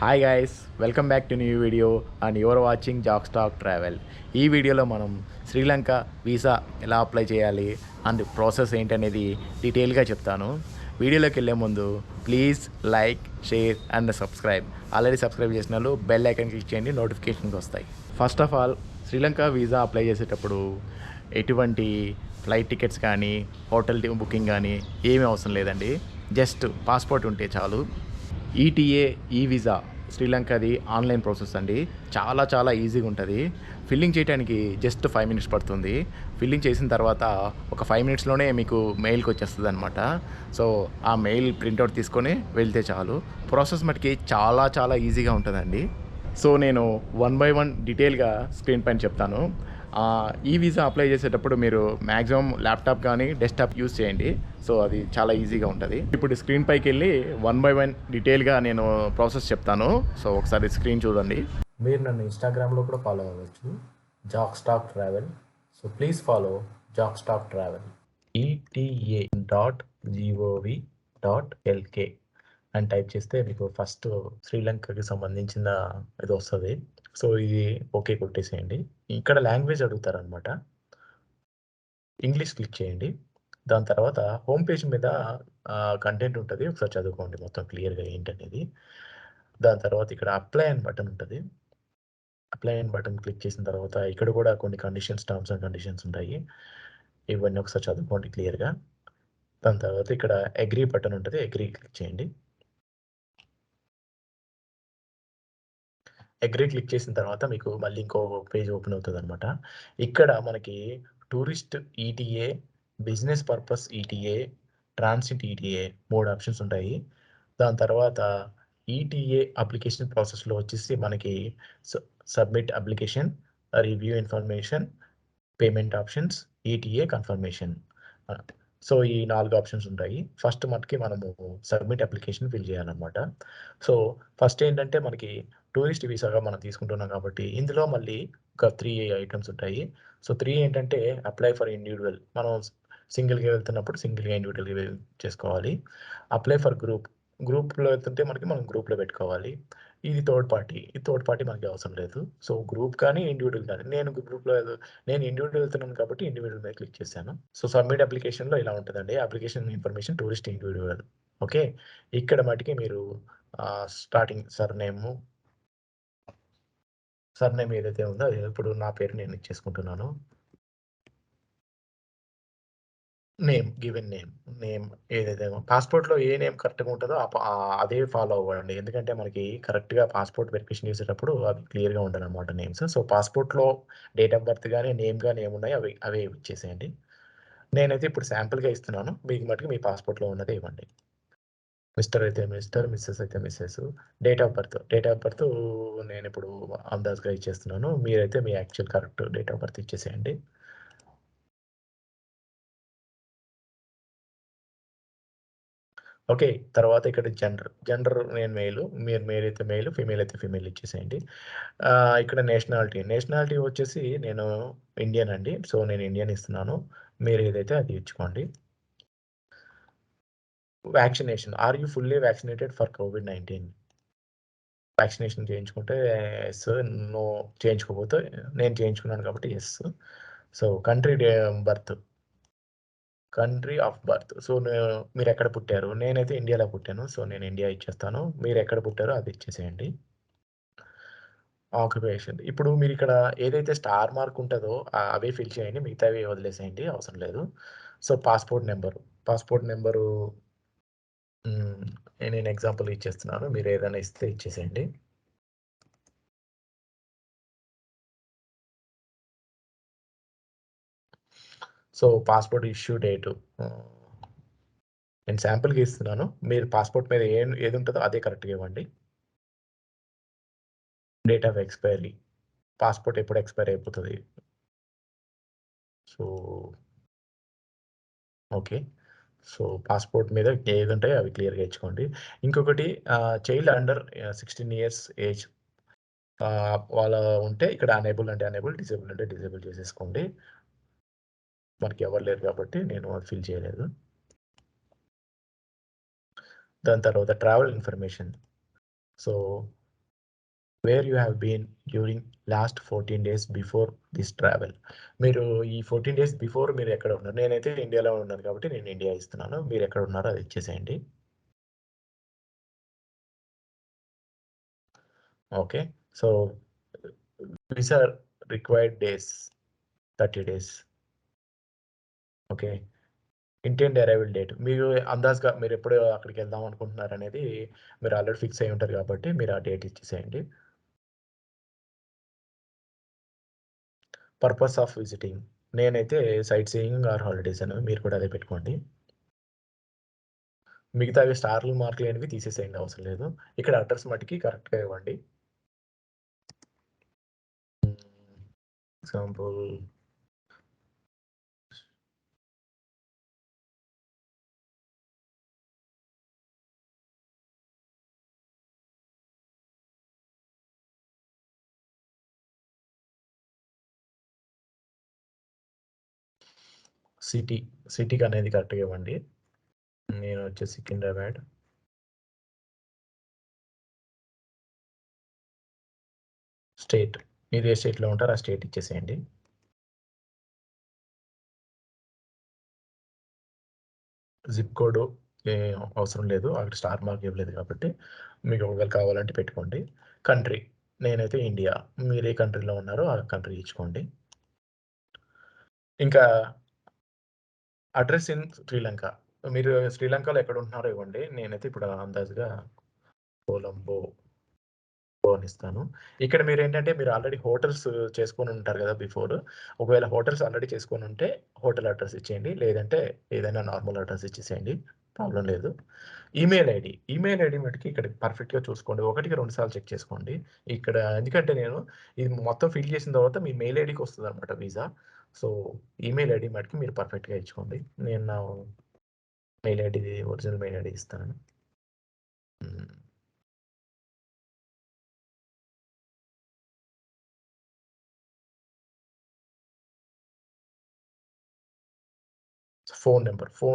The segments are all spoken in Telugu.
Hi guys, welcome back to new video and your watching Jackstock travel. ఈ వీడియోలో మనం శ్రీలంక వీసా ఎలా అప్లై చేయాలి అండ్ ప్రాసెస్ ఏంటనేది డీటెయిల్గా చెప్తాను. వీడియోలోకి వెళ్ళే ముందు please like, share and subscribe. Already subscribe చేసిన వాళ్ళు బెల్ ఐకాన్ క్లిక్ చేయండి, నోటిఫికేషన్స్ వస్తాయి. First of all, Sri Lanka visa apply చేసేటప్పుడు ఎటువంటి ఫ్లైట్ టికెట్స్ కానీ హోటల్ బుకింగ్ కానీ ఏమీ అవసరం లేదండి. జస్ట్ పాస్పోర్ట్ ఉంటే చాలు. ఈటీఏ ఈ వీసా శ్రీలంకది ఆన్లైన్ ప్రాసెస్ అండి. చాలా ఈజీగా ఉంటుంది. ఫిల్లింగ్ చేయడానికి జస్ట్ 5 minutes పడుతుంది. ఫిల్లింగ్ చేసిన తర్వాత ఒక 5 minutesలోనే మీకు మెయిల్కి వచ్చేస్తుంది అనమాట. సో ఆ మెయిల్ ప్రింట్అవుట్ తీసుకొని వెళ్తే చాలు. ప్రాసెస్ మటుకి చాలా ఈజీగా ఉంటుందండి. సో నేను 1 by 1 డీటెయిల్గా స్క్రీన్ పైన చెప్తాను. ఈ వీసా అప్లై చేసేటప్పుడు మీరు మ్యాక్సిమం ల్యాప్టాప్ కానీ డెస్క్టాప్ యూస్ చేయండి. సో అది చాలా ఈజీగా ఉంటుంది. ఇప్పుడు స్క్రీన్ పైకి వెళ్ళి 1 by 1 డీటెయిల్గా నేను ప్రాసెస్ చెప్తాను. సో ఒకసారి స్క్రీన్ చూడండి. మీరు నన్ను ఇన్స్టాగ్రామ్లో కూడా ఫాలో అవ్వచ్చు, Jackstock travel. So please follow Jackstock travel. eta.gov.lk అని టైప్ చేస్తే మీకు ఫస్ట్ శ్రీలంకకి సంబంధించిన ఇది వస్తుంది. సో ఇది ఓకే కొట్టేసేయండి. ఇక్కడ లాంగ్వేజ్ అడుగుతారనమాట. ఇంగ్లీష్ క్లిక్ చేయండి. దాని తర్వాత హోమ్ పేజ్ మీద కంటెంట్ ఉంటుంది, ఒకసారి చదువుకోండి మొత్తం క్లియర్గా ఏంటనేది. దాని తర్వాత ఇక్కడ అప్లై అని బటన్ ఉంటుంది. అప్లై అని బటన్ క్లిక్ చేసిన తర్వాత ఇక్కడ కూడా కొన్ని టర్మ్స్ అండ్ కండిషన్స్ ఉంటాయి. ఇవన్నీ ఒకసారి చదువుకోండి క్లియర్గా. దాని తర్వాత ఇక్కడ అగ్రీ బటన్ ఉంటుంది, అగ్రీ క్లిక్ చేయండి. అగ్రీ క్లిక్ చేసిన తర్వాత మీకు మళ్ళీ ఇంకో పేజ్ ఓపెన్ అవుతుంది అనమాట. ఇక్కడ మనకి tourist ETA, business purpose ETA, transit ETA 3 options ఉంటాయి. దాని తర్వాత ఈటీఏ అప్లికేషన్ ప్రాసెస్లో వచ్చేసి మనకి submit application, review information, payment options, ETA confirmation. So ఈ 4 ఆప్షన్స్ ఉంటాయి. ఫస్ట్ మనకి మనము సబ్మిట్ అప్లికేషన్ ఫిల్ చేయాలన్నమాట. సో ఫస్ట్ ఏంటంటే మనకి టూరిస్ట్ వీసాగా మనం తీసుకుంటున్నాం కాబట్టి ఇందులో మళ్ళీ ఒక 3 ఐటమ్స్ ఉంటాయి. సో 3 ఏంటంటే అప్లై ఫర్ ఇండివిజువల్, మనం సింగిల్గా వెళ్తున్నప్పుడు సింగిల్గా ఇండివిజువల్గా చేసుకోవాలి. అప్లై ఫర్ గ్రూప్లో వెళ్తుంటే మనం గ్రూప్లో పెట్టుకోవాలి. ఇది థర్డ్ పార్టీ మనకి అవసరం లేదు. సో గ్రూప్ కానీ ఇండివిజువల్ కానీ, నేను ఇండివిజువల్ వెళ్తున్నాను కాబట్టి ఇండివిజువల్ మీద క్లిక్ చేశాను. సో సబ్మిట్ అప్లికేషన్లో ఇలా ఉంటుందండి. Application information tourist individual. Okay, ఇక్కడ మటుకి మీరు స్టార్టింగ్ సర్నేమ్ ఏదైతే ఉందో అది ఇప్పుడు నా పేరు నేను ఇచ్చేసుకుంటున్నాను. నేమ్ ఏదైతే పాస్పోర్ట్‌లో ఏ నేమ్ కరెక్ట్‌గా ఉంటదో అదే ఫాలో అవ్వండి. ఎందుకంటే మనకి కరెక్ట్‌గా పాస్పోర్ట్ వెరిఫికేషన్ చేసేటప్పుడు అవి క్లియర్‌గా ఉండాలన్నమాట నేమ్స్. సో పాస్పోర్ట్‌లో డేట్ ఆఫ్ బర్త్ గాని, నేమ్ గాని ఏమున్నాయో అవే ఇచ్చేసేయండి. నేనైతే ఇప్పుడు శాంపుల్‌గా ఇస్తున్నాను. మీకు మటుకు మీ పాస్పోర్ట్‌లో ఉన్నదే ఇవ్వండి. మిస్టర్ అయితే మిస్టర్, మిసెస్ అయితే మిసెస్. డేట్ ఆఫ్ బర్త్ నేనిప్పుడు అందాజుగా ఇచ్చేస్తున్నాను. మీరైతే మీ actual correct date of birth ఇచ్చేసేయండి. ఓకే. తర్వాత ఇక్కడ జెండర్ నేను మీరు అయితే ఫీమేల్ అయితే ఫీమేల్ ఇచ్చేసేయండి. ఇక్కడ నేషనాలిటీ వచ్చేసి నేను ఇండియన్ అండి. సో నేను ఇండియన్ ఇస్తున్నాను. మీరు ఏదైతే అది ఇచ్చుకోండి. Vaccination, are you fully vaccinated for కోవిడ్-19? వ్యాక్సినేషన్ చేయించుకుంటే యెస్, నో చేయించుకోకపోతే నేను చేయించుకున్నాను కాబట్టి yes. So country of birth. So మీరెక్కడ పుట్టారు? నేనైతే ఇండియాలో పుట్టాను. సో నేను ఇండియా ఇచ్చేస్తాను. మీరెక్కడ పుట్టారో అది ఇచ్చేసేయండి. ఆక్యుపేషన్, ఇప్పుడు మీరిక్కడ ఏదైతే స్టార్ మార్క్ ఉంటదో అవే ఫిల్ చేయండి. మిగతావి వదిలేసేయండి, అవసరం లేదు. సో పాస్పోర్ట్ నంబరు హ్మ్. నేను ఎగ్జాంపుల్ ఇచ్చేస్తున్నాను. మీరు ఏదైనా ఇస్తే ఇచ్చేసేయండి. సో పాస్పోర్ట్ ఇష్యూ డేటు నేను శాంపుల్‌గా ఇస్తున్నాను. మీరు పాస్పోర్ట్ మీద ఏదుంటదో అదే కరెక్ట్‌గా ఇవ్వండి. డేట్ ఆఫ్ ఎక్స్‌పైరీ, పాస్పోర్ట్ ఎప్పుడు ఎక్స్‌పైర్ అయిపోతది. So okay. సో పాస్పోర్ట్ మీద ఏదుంటాయో అవి క్లియర్‌గా ఇచ్చుకోండి. ఇంకొకటి చైల్డ్ అండర్ 16 ఇయర్స్ ఏజ్ వాళ్ళ ఉంటే ఇక్కడ ఎనేబుల్, డిసేబుల్ అంటే డిసేబుల్ చేసేసుకోండి. మనకి ఎవరు లేరు కాబట్టి నేను అది ఫిల్ చేయలేదు. దాని తర్వాత travel information. So where you have been during last 14 days before this travel. మీరు ఈ 14 డేస్ బిఫోర్ మీరు ఎక్కడ ఉన్నారు? నేనైతే ఇండియాలో ఉన్నాను కాబట్టి నేను ఇండియా ఇస్తున్నాను. మీరు ఎక్కడ ఉన్నారో అది ఇచ్చేసేయండి. Okay. So visa required days 30 days. Okay. Intend arrival date. మీరు అందాజుగా మీరెప్పుడు అక్కడికెళ్దాం అనుకుంటున్నారనేది మీరు ఆల్రెడీ ఫిక్స్ అయ్యి ఉంటారు కాబట్టి మీరు ఆ డేట్ ఇచ్చేసేయండి. Purpose of visiting. నేనైతే సైట్ సీయింగ్ ఆర్ హాలిడేస్ అని మీరు కూడా అదే పెట్టుకోండి. మిగతావి స్టార్‌లు, మార్కులు అనేవి తీసేసేయండి అవసరం లేదు. ఇక్కడ అడ్రెస్ మటికి కరెక్ట్‌గా ఇవ్వండి. హ్మ్. Example city. సిటీకనేది కరెక్ట్‌గా ఇవ్వండి. నేను వచ్చేసి సికింద్రాబాద్. స్టేట్. మీరు ఏ స్టేట్‌లో ఉంటారో ఆ స్టేట్ ఇచ్చేసేయండి. జిప్ కోడ్ ఏ అవసరం లేదు. అక్కడ స్టార్ మార్క్ ఇవ్వలేదు కాబట్టి మీకు ఒకవేళ కావాలంటే పెట్టుకోండి. కంట్రీ. నేనైతే ఇండియా. మీరు ఏ కంట్రీలో ఉన్నారో ఆ కంట్రీ ఇచ్చుకోండి. ఇంకా అడ్రెస్ ఇన్ శ్రీలంక. మీరు శ్రీలంకలో ఎక్కడ ఉంటున్నారో ఇవ్వండి. నేనైతే ఇప్పుడు అందాజుగా కొలంబో ఇస్తాను. ఇక్కడ మీరేంటంటే మీరు ఆల్రెడీ హోటల్స్ చేసుకొని ఉంటారు కదా! బిఫోర్. ఒకవేళ హోటల్స్ ఆల్రెడీ చేసుకొనుంటే హోటల్ అడ్రెస్ ఇచ్చేయండి. లేదంటే ఏదైనా నార్మల్ అడ్రెస్ ఇచ్చేసేయండి. ప్రాబ్లమ్ లేదు. Email ID. ఈమెయిల్ ఐడీ మటికి ఇక్కడ పర్ఫెక్ట్‌గా చూసుకోండి. ఒకటికి 2 సార్లు చెక్ చేసుకోండి. ఇక్కడ ఎందుకంటే నేను ఇది మొత్తం ఫిల్ చేసిన తర్వాత మీ మెయిల్ ఐడీకి వస్తదనమాట వీసా. సో, ఈమెయిల్ ఐడీ మటికి మీరు పర్ఫెక్ట్‌గా ఇచ్చుకోండి. నేను నా mail ID original mail ID ఇస్తాను. హ్మ్. ఫోను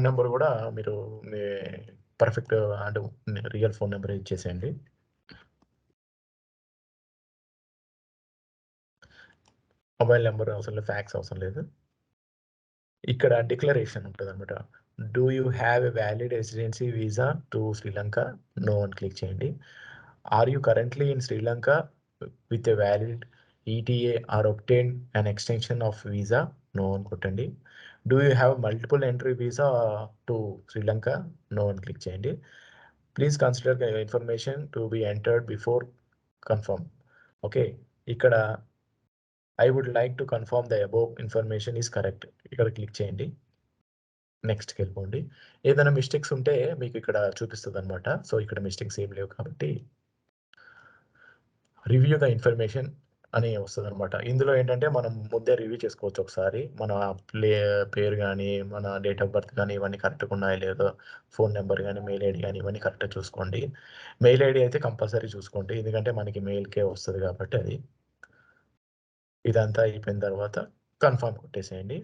నంబర్ గూడా మీరు మీ పర్ఫెక్ట్ అంటే రియల్ ఫోను నంబరే ఇచ్చేసేయండి. మొబైల్ నంబర్ అవసరం లేదు. ఫ్యాక్స్ అవసరం లేదు. ఇక్కడ డిక్లరేషన్ ఉంటదనమాట. Do you have a valid residency visa to Sri Lanka? No అని క్లిక్ చేయండి. Are you currently in Sri Lanka with a valid ETA or obtained an extension of visa? No అని కొట్టండి. Do you have multiple entry visa to Sri Lanka? No అని క్లిక్ చేయండి. Please consider the information to be entered before confirm. Okay. ఇక్కడ I would like to confirm the above information is correct. ఇక్కడ క్లిక్ చేయండి. నెక్స్ట్‌కెళ్ళిపోండి. ఏదైనా మిస్టేక్స్ ఉంటే మీకు ఇక్కడ చూపిస్తదనమాట. సో, ఇక్కడ మిస్టేక్స్ ఏమి లేవు కాబట్టి రివ్యూ ద ఇన్ఫర్మేషన్ అని వస్తదనమాట. ఇందులో ఏంటంటే మనం ముందే రివ్యూ చేసుకోవచ్చు ఒకసారి. మన ప్లే పేరు గాని, మన డేట్ ఆఫ్ బర్త్ గాని ఇవన్నీ కరెక్ట్‌గా ఉన్నాయో లేదో, ఫోను నంబర్ గాని, మెయిల్ ఐడీ గాని ఇవన్నీ కరెక్ట్‌గా చూసుకోండి. మెయిల్ ఐడీ అయితే కంపల్సరీ చూసుకోండి. ఎందుకంటే మనకి మెయిల్‌కే వస్తది కాబట్టి అది. ఇదంతా అయిపోయిన తర్వాత కన్ఫర్మ్ కొట్టేసేయండి.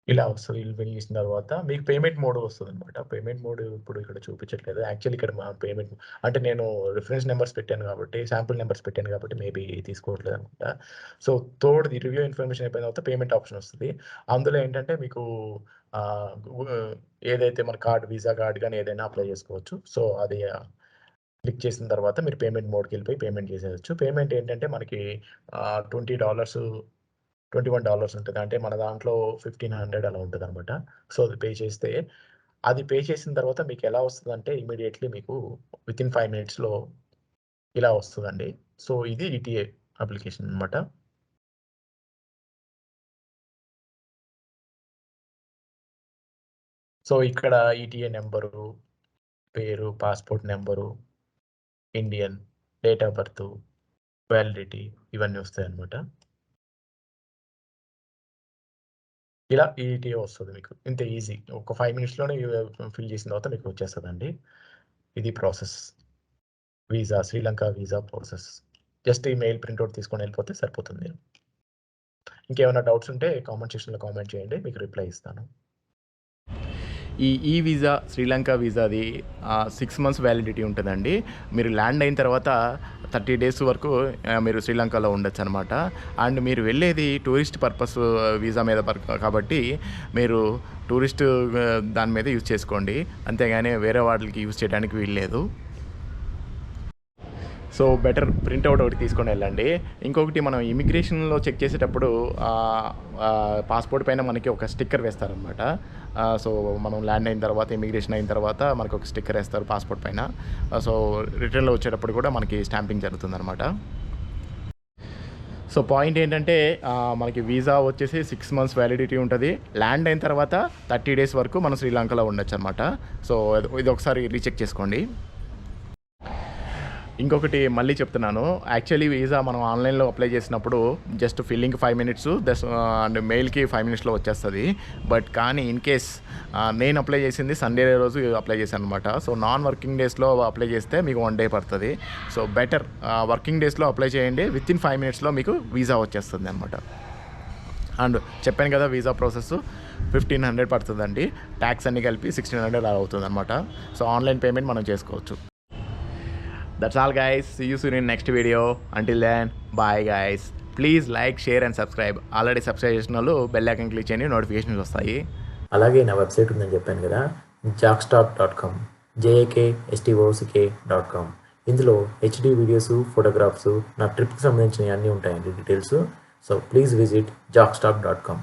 ఇలా వస్తది. ఇది ఫిల్ చేసిన తర్వాత మీకు పేమెంట్ మోడ్ వస్తదనమాట. పేమెంట్ మోడ్ ఇప్పుడు ఇక్కడ చూపించట్లేదు. యాక్చువల్లీ ఇక్కడ మా పేమెంట్ అంటే నేను రిఫరెన్స్ నంబర్స్ పెట్టాను కాబట్టి, శాంపుల్ నంబర్స్ పెట్టాను కాబట్టి మేబీ తీసుకోవట్లేదనుకుంటా. సో, థర్డ్‌ది రివ్యూ ఇన్ఫర్మేషన్ అయిపోయిన తర్వాత పేమెంట్ ఆప్షన్ వస్తది. అందులో ఏంటంటే మీకు ఆహ్, గు ఏదైతే మన కార్డ్ వీసా కార్డ్ గాని ఏదైనా అప్లై చేసుకోవచ్చు. సో, అది క్లిక్ చేసిన తర్వాత మీరు పేమెంట్ మోడ్‌కెళ్ళిపోయి పేమెంట్ చేసేయొచ్చు. పేమెంట్ ఏంటంటే మనకి $20 $21 ఉంటది. అంటే మన దాంట్లో 1500 అలా ఉంటదనమాట. సో, అది పే చేస్తే, అది పే చేసిన తర్వాత మీకెలా వస్తదంటే ఇమ్మీడియేట్‌లీ మీకు వితిన్ 5 మినిట్స్‌లో ఇలా వస్తదండి. సో, ఇది ఈటీఏ అప్లికేషన్ అనమాట. సో, ఇక్కడ ఈటీఏ నంబరు, పేరు, passport number, Indian, date of birth, validity ఇవన్నీ వస్తాయన్నమాట. ఇలా ఈటీఏ వస్తది మీకు. ఇంత ఈజీ. ఒక 5 మినిట్స్‌లోనే ఫిల్ చేసిన తర్వాత మీకు వచ్చేస్తదండి. ఇది process. Sri Lanka visa process. Just ఈ మెయిల్ ప్రింటౌట్ తీసుకొని ఎళ్ళిపోతే సరిపోతుంది. ఇంకేమైనా డౌట్స్ ఉంటే కామెంట్ సెక్షన్‌లో కామెంట్ చేయండి. మీకు రిప్లై ఇస్తాను. ఈ వీసా శ్రీలంక వీసాది 6 మంత్స్ వ్యాలిడిటీ ఉంటుందండి. మీరు ల్యాండ్ అయిన తర్వాత 30 డేస్ వరకు మీరు శ్రీలంకలో ఉండొచ్చు అనమాట. అండ్ మీరు వెళ్ళేది టూరిస్ట్ పర్పస్ వీసా మీద కాబట్టి మీరు టూరిస్ట్ దాని మీద యూజ్ చేసుకోండి, అంతేగాని వేరే వాటికి యూజ్ చేయడానికి వీల్లేదు. సో బెటర్ ప్రింట్అవుట్ ఒకటి తీసుకొని వెళ్ళండి. ఇంకొకటి, మనం ఇమిగ్రేషన్లో చెక్ చేసేటప్పుడు పాస్పోర్ట్ పైన మనకి ఒక స్టిక్కర్ వేస్తారనమాట. సో మనం ల్యాండ్ అయిన తర్వాత, ఇమిగ్రేషన్ అయిన తర్వాత మనకు ఒక స్టిక్కర్ వేస్తారు పాస్పోర్ట్ పైన. సో రిటర్న్లో వచ్చేటప్పుడు కూడా మనకి స్టాంపింగ్ జరుగుతుందన్నమాట. సో పాయింట్ ఏంటంటే మనకి వీసా వచ్చేసి 6 మంత్స్ వ్యాలిడిటీ ఉంటుంది. ల్యాండ్ అయిన తర్వాత 30 డేస్ వరకు మనం శ్రీలంకలో ఉండొచ్చు అనమాట. సో ఇది ఒకసారి రీచెక్ చేసుకోండి. ఇంకొకటి మళ్ళీ చెప్తున్నాను, యాక్చువల్లీ వీసా మనం ఆన్లైన్లో అప్లై చేసినప్పుడు జస్ట్ ఫిల్లింగ్ 5 మినిట్స్ అండ్ మెయిల్కి 5 మినిట్స్లో వచ్చేస్తుంది. బట్ కానీ ఇన్ కేస్ నేను అప్లై చేసింది సండే రోజు అప్లై చేశాను అనమాట. సో నాన్ వర్కింగ్ డేస్లో అప్లై చేస్తే మీకు 1 డే పడుతుంది. సో బెటర్ వర్కింగ్ డేస్లో అప్లై చేయండి, వితిన్ 5 మినిట్స్లో మీకు వీసా వచ్చేస్తుంది అనమాట. అండ్ చెప్పాను కదా, వీసా ప్రాసెస్ 1500 పడుతుందండి. ట్యాక్స్ అన్నీ కలిపి 1600 అవుతుంది అనమాట. సో ఆన్లైన్ పేమెంట్ మనం చేసుకోవచ్చు. That's all guys, see you soon in next video. Until then, bye guys. Please like, share and subscribe. Already subscribe చేసిన వాళ్ళు బెల్ ఐకాన్ క్లిక్ చేయండి, నోటిఫికేషన్స్ వస్తాయి. అలాగే నా వెబ్సైట్ ఉందని చెప్పాను కదా, jakstock.com, jakstock.com. ఇందులో హెచ్డి వీడియోస్, ఫోటోగ్రాఫ్స్, నా ట్రిప్కి సంబంధించిన అన్నీ ఉంటాయండి details. So please visit jakstock.com.